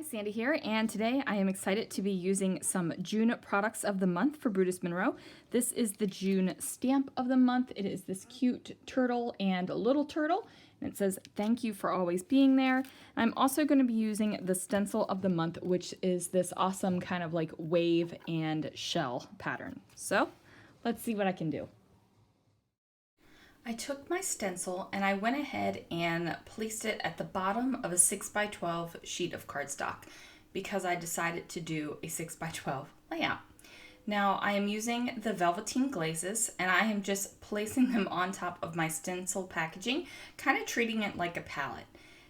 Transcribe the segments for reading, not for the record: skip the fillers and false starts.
Sandy here, and today I am excited to be using some June products of the month for Brutus Monroe. This is the June stamp of the month. It is this cute turtle and little turtle, and it says thank you for always being there. I'm also going to be using the stencil of the month, which is this awesome kind of like wave and shell pattern. So let's see what I can do. I took my stencil and I went ahead and placed it at the bottom of a 6x12 sheet of cardstock because I decided to do a 6x12 layout. Now I am using the Velveteen Glazes and I am just placing them on top of my stencil packaging, kind of treating it like a palette.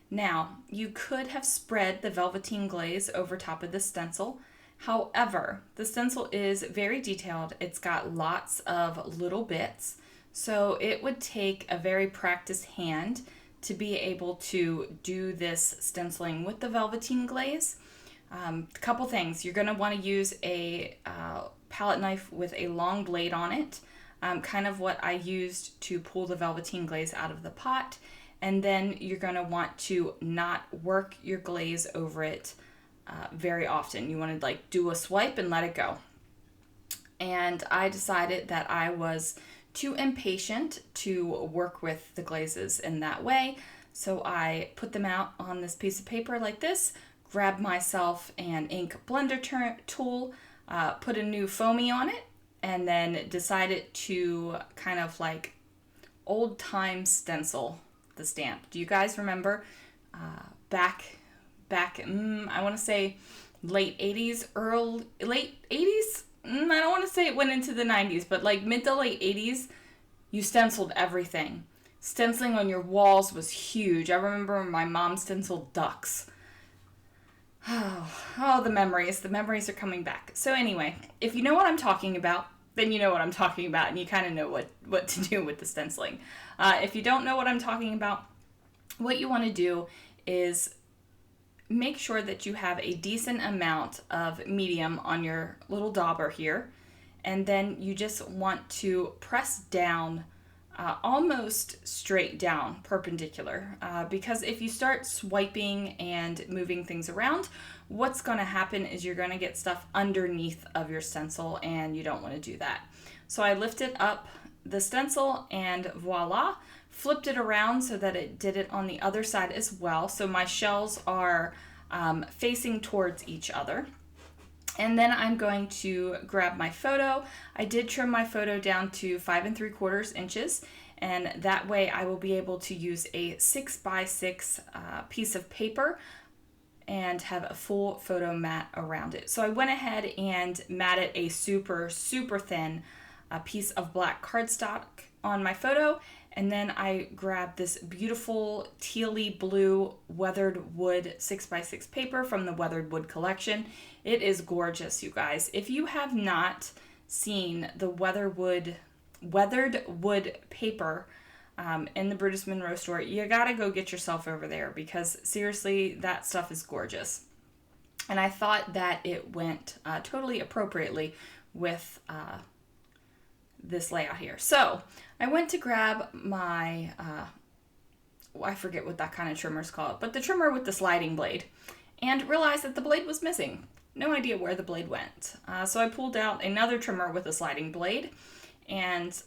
Now you could have spread the Velveteen glaze over top of the stencil. However, the stencil is very detailed. It's got lots of little bits. So it would take a very practiced hand to be able to do this stenciling with the Velveteen glaze. A couple things. You're going to want to use a palette knife with a long blade on it, kind of what I used to pull the Velveteen glaze out of the pot. And then you're going to want to not work your glaze over it very often. You want to like do a swipe and let it go. And I decided that I was too impatient to work with the glazes in that way. So I put them out on this piece of paper like this, grabbed myself an ink blender tool, put a new foamy on it, and then decided to kind of like old time stencil the stamp. Do you guys remember back I want to say late 80s, late 80s? I don't want to say it went into the 90s, but like mid to late 80s, you stenciled everything. Stenciling on your walls was huge. I remember my mom stenciled ducks. Oh, the memories are coming back. So anyway, if you know what I'm talking about, then you know what I'm talking about, and you kind of know what to do with the stenciling. If you don't know what I'm talking about, what you want to do is make sure that you have a decent amount of medium on your little dauber here, and then you just want to press down almost straight down, perpendicular, because if you start swiping and moving things around, what's going to happen is you're going to get stuff underneath of your stencil, and you don't want to do that. So I lifted up the stencil and voila, flipped it around so that it did it on the other side as well. So my shells are facing towards each other. And then I'm going to grab my photo. I did trim my photo down to 5 3/4 inches, and that way I will be able to use a 6x6 piece of paper and have a full photo mat around it. So I went ahead and matted a super thin piece of black cardstock on my photo, and then I grabbed this beautiful tealy blue weathered wood 6x6 paper from the Weathered Wood collection. It is gorgeous, you guys. If you have not seen the weathered wood paper in the Brutus Monroe store, you gotta go get yourself over there, because seriously, that stuff is gorgeous. And I thought that it went totally appropriately with this layout here. So I went to grab my, I forget what that kind of trimmer is called, but the trimmer with the sliding blade, and realized that the blade was missing. No idea where the blade went. So I pulled out another trimmer with a sliding blade and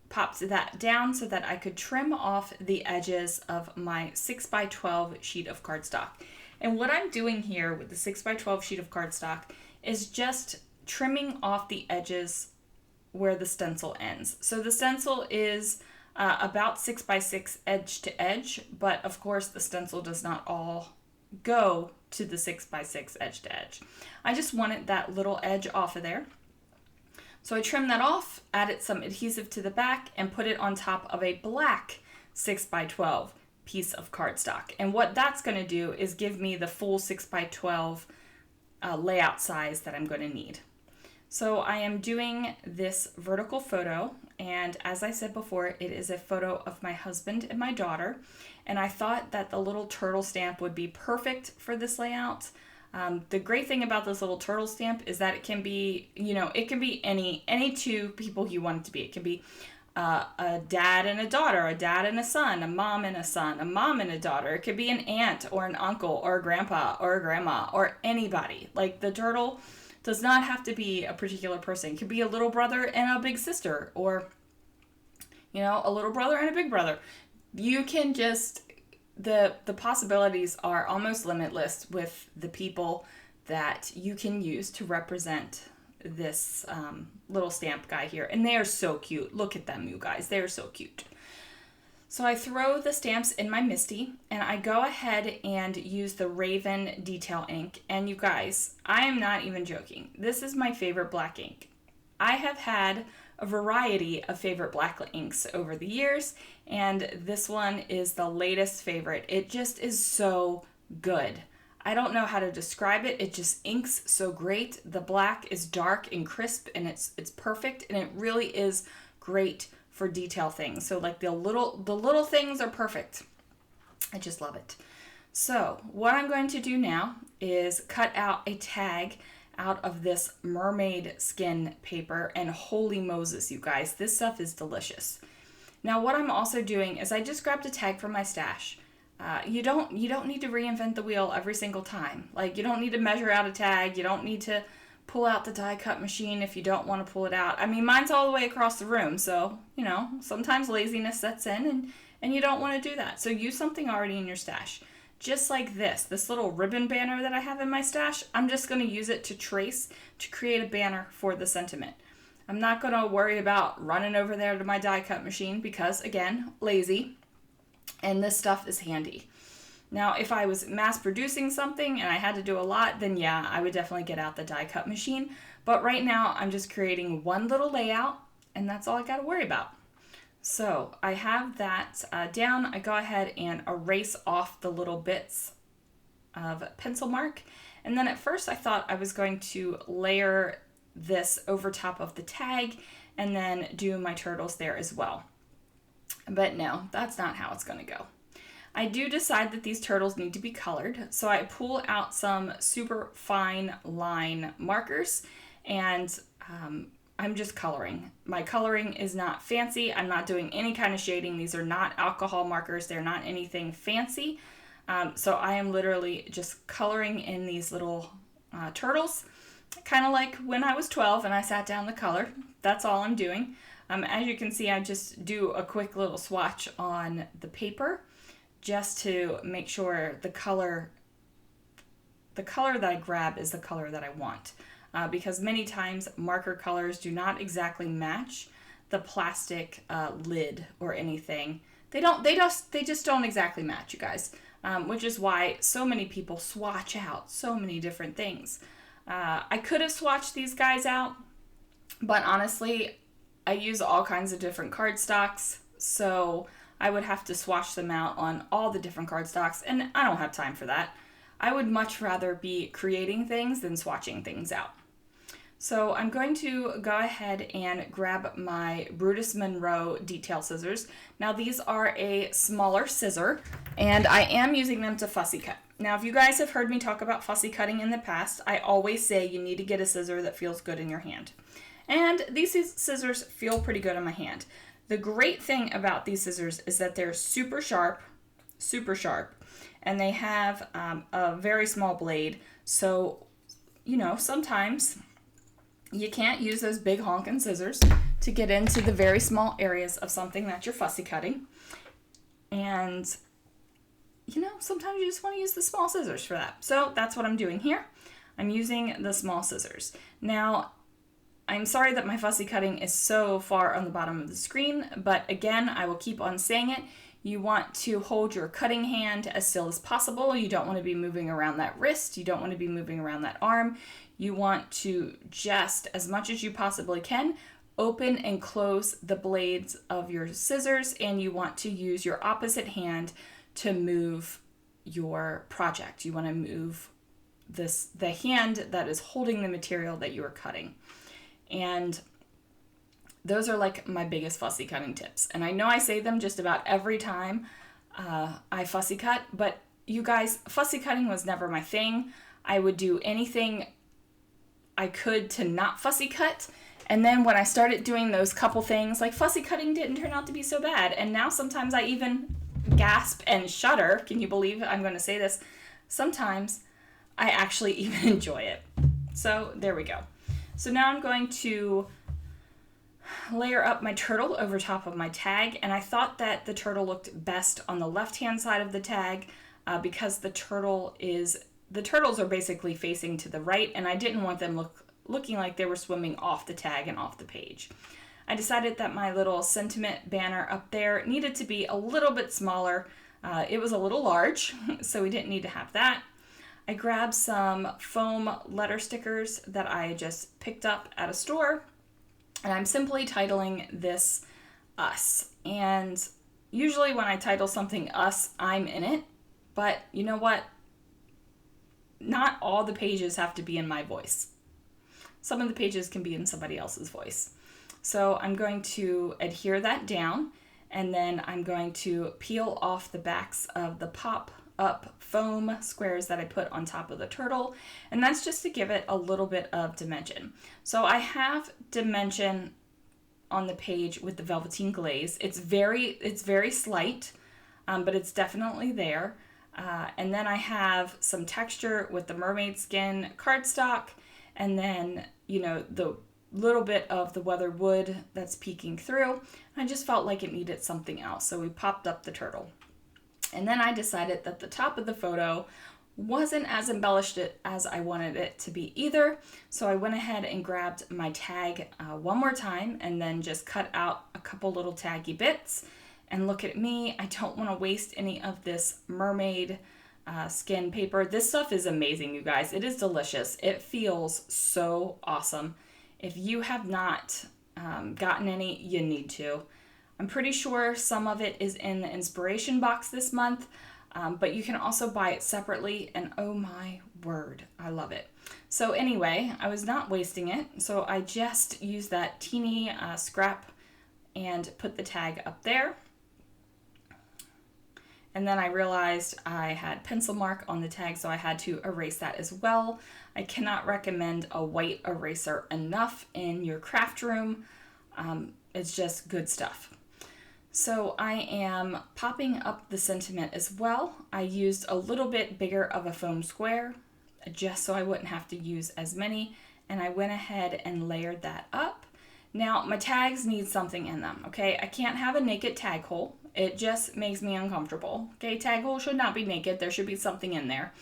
popped that down so that I could trim off the edges of my 6x12 sheet of cardstock. And what I'm doing here with the 6x12 sheet of cardstock is just trimming off the edges where the stencil ends. So the stencil is about 6x6 edge to edge, but of course the stencil does not all go to the 6x6 edge to edge. I just wanted that little edge off of there. So I trimmed that off, added some adhesive to the back, and put it on top of a black 6x12 piece of cardstock. And what that's going to do is give me the full 6x12 layout size that I'm going to need. So I am doing this vertical photo, and as I said before, it is a photo of my husband and my daughter, and I thought that the little turtle stamp would be perfect for this layout. The great thing about this little turtle stamp is that it can be, it can be any two people you want it to be. It can be a dad and a daughter, a dad and a son, a mom and a son, a mom and a daughter. It could be an aunt or an uncle or a grandpa or a grandma or anybody. Like, the turtle does not have to be a particular person. It could be a little brother and a big sister, or, you know, a little brother and a big brother. You can just, the possibilities are almost limitless with the people that you can use to represent this little stamp guy here. And they are so cute. Look at them, you guys. They are so cute. So I throw the stamps in my MISTI, and I go ahead and use the Raven Detail Ink. And you guys, I am not even joking. This is my favorite black ink. I have had a variety of favorite black inks over the years, and this one is the latest favorite. It just is so good. I don't know how to describe it. It just inks so great. The black is dark and crisp, and it's perfect, and it really is great for detail things. So like the little things are perfect. I just love it. So what I'm going to do now is cut out a tag out of this mermaid skin paper, and holy Moses, you guys, this stuff is delicious. Now what I'm also doing is I just grabbed a tag from my stash. You don't need to reinvent the wheel every single time. Like, you don't need to measure out a tag. You don't need to pull out the die cut machine if you don't want to pull it out. I mean, mine's all the way across the room, so, you know, sometimes laziness sets in and you don't want to do that. So use something already in your stash. Just like this little ribbon banner that I have in my stash, I'm just going to use it to trace to create a banner for the sentiment. I'm not going to worry about running over there to my die cut machine because, again, lazy. And this stuff is handy. Now, if I was mass producing something and I had to do a lot, then yeah, I would definitely get out the die cut machine. But right now, I'm just creating one little layout, and that's all I got to worry about. So I have that down. I go ahead and erase off the little bits of pencil mark. And then at first I thought I was going to layer this over top of the tag and then do my turtles there as well. But no, that's not how it's going to go. I do decide that these turtles need to be colored, so I pull out some super fine line markers, and I'm just coloring. My coloring is not fancy. I'm not doing any kind of shading. These are not alcohol markers. They're not anything fancy. So I am literally just coloring in these little turtles, kind of like when I was 12 and I sat down to color. That's all I'm doing. As you can see, I just do a quick little swatch on the paper just to make sure the color that I grab is the color that I want. Because many times marker colors do not exactly match the plastic lid or anything. They just don't exactly match, you guys. Which is why so many people swatch out so many different things. I could have swatched these guys out, but honestly, I use all kinds of different cardstocks, so I would have to swatch them out on all the different cardstocks, and I don't have time for that. I would much rather be creating things than swatching things out. So I'm going to go ahead and grab my Brutus Monroe detail scissors. Now these are a smaller scissor, and I am using them to fussy cut. Now if you guys have heard me talk about fussy cutting in the past, I always say you need to get a scissor that feels good in your hand. And these scissors feel pretty good in my hand. The great thing about these scissors is that they're super sharp, and they have a very small blade. So, you know, sometimes you can't use those big honking scissors to get into the very small areas of something that you're fussy cutting. And, you know, sometimes you just want to use the small scissors for that. So that's what I'm doing here. I'm using the small scissors. Now, I'm sorry that my fussy cutting is so far on the bottom of the screen, but again, I will keep on saying it. You want to hold your cutting hand as still as possible. You don't want to be moving around that wrist. You don't want to be moving around that arm. You want to just, as much as you possibly can, open and close the blades of your scissors, and you want to use your opposite hand to move your project. You want to move the hand that is holding the material that you are cutting. And those are like my biggest fussy cutting tips. And I know I say them just about every time I fussy cut, but you guys, fussy cutting was never my thing. I would do anything I could to not fussy cut, And then when I started doing those couple things, like fussy cutting didn't turn out to be so bad. And now sometimes I even gasp and shudder. Can you believe I'm going to say this? Sometimes I actually even enjoy it. So there we go. So now I'm going to layer up my turtle over top of my tag. And I thought that the turtle looked best on the left-hand side of the tag because the turtles are basically facing to the right, and I didn't want them looking like they were swimming off the tag and off the page. I decided that my little sentiment banner up there needed to be a little bit smaller. It was a little large, so we didn't need to have that. I grabbed some foam letter stickers that I just picked up at a store, and I'm simply titling this Us. And usually when I title something Us, I'm in it, but you know what? Not all the pages have to be in my voice. Some of the pages can be in somebody else's voice. So I'm going to adhere that down, and then I'm going to peel off the backs of the pop-up foam squares that I put on top of the turtle, and that's just to give it a little bit of dimension. So I have dimension on the page with the Velveteen glaze. It's very slight, but it's definitely there. And then I have some texture with the mermaid skin cardstock, and then, you know, the little bit of the weathered wood that's peeking through. I just felt like it needed something else, so we popped up the turtle. And then I decided that the top of the photo wasn't as embellished as I wanted it to be either, so I went ahead and grabbed my tag one more time and then just cut out a couple little taggy bits. And look at me, I don't want to waste any of this mermaid skin paper. This stuff is amazing, you guys. It is delicious. It feels so awesome. If you have not gotten any, you need to. I'm pretty sure some of it is in the inspiration box this month, but you can also buy it separately, and oh my word, I love it. So anyway, I was not wasting it, so I just used that teeny scrap and put the tag up there. And then I realized I had pencil mark on the tag, so I had to erase that as well. I cannot recommend a white eraser enough in your craft room. It's just good stuff. So I am popping up the sentiment as well. I used a little bit bigger of a foam square just so I wouldn't have to use as many, and I went ahead and layered that up. Now my tags need something in them, okay? I can't have a naked tag hole. It just makes me uncomfortable. Okay, tag hole should not be naked. There should be something in there.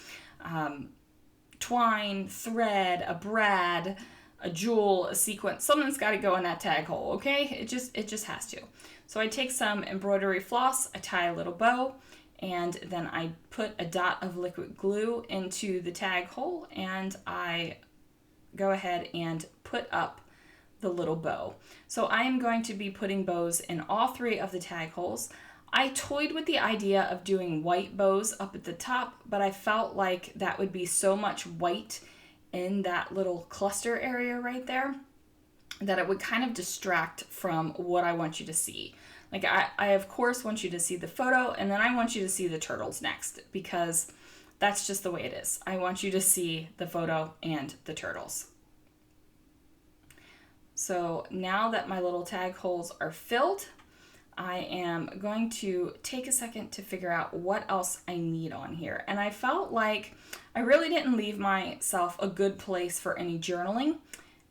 Twine, thread, a brad, a jewel, a sequence. Something's got to go in that tag hole, okay? It just has to. So I take some embroidery floss, I tie a little bow, and then I put a dot of liquid glue into the tag hole, and I go ahead and put up the little bow. So I am going to be putting bows in all three of the tag holes. I toyed with the idea of doing white bows up at the top, but I felt like that would be so much white in that little cluster area right there that it would kind of distract from what I want you to see. Like I of course want you to see the photo, and then I want you to see the turtles next, because that's just the way it is. I want you to see the photo and the turtles. So now that my little tag holes are filled, I am going to take a second to figure out what else I need on here. And I felt like I really didn't leave myself a good place for any journaling,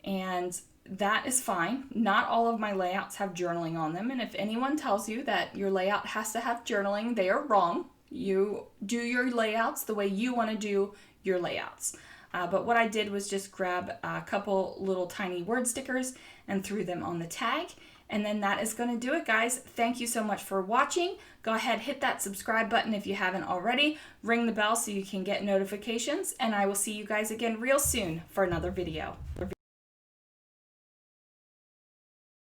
and that is fine. Not all of my layouts have journaling on them, and if anyone tells you that your layout has to have journaling, they are wrong. You do your layouts the way you want to do your layouts. But what I did was just grab a couple little tiny word stickers and threw them on the tag. And then that is going to do it, guys. Thank you so much for watching. Go ahead, hit that subscribe button if you haven't already. Ring the bell so you can get notifications. And I will see you guys again real soon for another video.